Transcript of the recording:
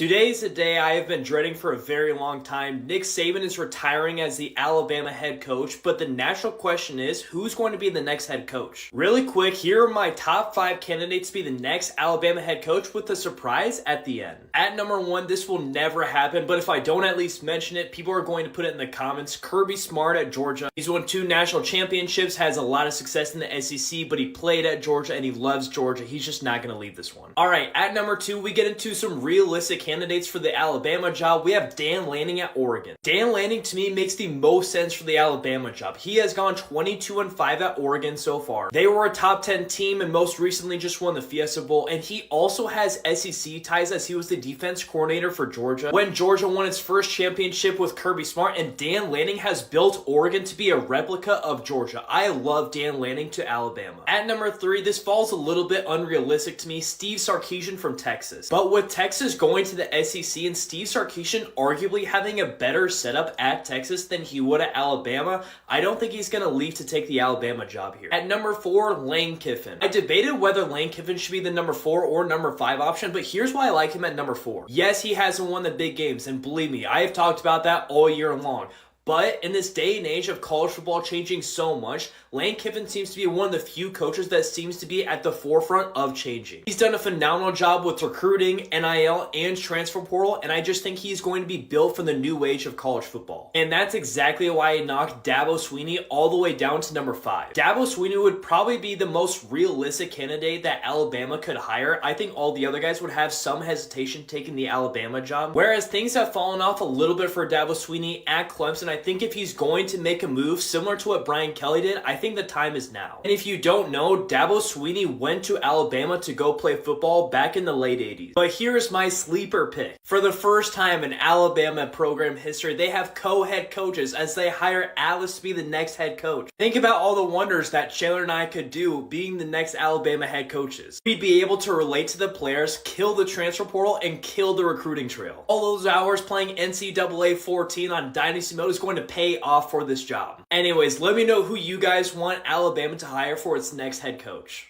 Today's a day I have been dreading for a very long time. Nick Saban is retiring as the Alabama head coach, but the natural question is, who's going to be the next head coach? Really quick, here are my top 5 candidates to be the next Alabama head coach with a surprise at the end. At number 1, this will never happen, but if I don't at least mention it, people are going to put it in the comments. Kirby Smart at Georgia. He's won 2 national championships, has a lot of success in the SEC, but he played at Georgia and he loves Georgia. He's just not going to leave this one. Alright, at number 2, we get into some realistic candidates for the Alabama job. We have Dan Lanning at Oregon. Dan Lanning to me makes the most sense for the Alabama job. He has gone 22-5 at Oregon so far. They were a top 10 team and most recently just won the Fiesta Bowl, and he also has SEC ties as he was the defense coordinator for Georgia when Georgia won its first championship with Kirby Smart, and Dan Lanning has built Oregon to be a replica of Georgia. I love Dan Lanning to Alabama. At number 3, this falls a little bit unrealistic to me, Steve Sarkisian from Texas. But with Texas going to the SEC and Steve Sarkisian arguably having a better setup at Texas than he would at Alabama, I don't think he's going to leave to take the Alabama job here. At number 4, Lane Kiffin. I debated whether Lane Kiffin should be the number 4 or number 5 option, but here's why I like him at number 4. Yes, he hasn't won the big games, and believe me, I have talked about that all year long. But in this day and age of college football changing so much, Lane Kiffin seems to be one of the few coaches that seems to be at the forefront of changing. He's done a phenomenal job with recruiting, NIL, and transfer portal, and I just think he's going to be built for the new age of college football. And that's exactly why I knocked Dabo Swinney all the way down to number 5. Dabo Swinney would probably be the most realistic candidate that Alabama could hire. I think all the other guys would have some hesitation taking the Alabama job, whereas things have fallen off a little bit for Dabo Swinney at Clemson. I think if he's going to make a move similar to what Brian Kelly did, I think the time is now. And if you don't know, Dabo Swinney went to Alabama to go play football back in the late 80s. But here's my sleeper pick. For the first time in Alabama program history, they have co-head coaches as they hire Alice to be the next head coach. Think about all the wonders that Chandler and I could do being the next Alabama head coaches. We'd be able to relate to the players, kill the transfer portal, and kill the recruiting trail. All those hours playing NCAA 14 on Dynasty Mode is going to pay off for this job. Anyways, let me know who you guys want Alabama to hire for its next head coach.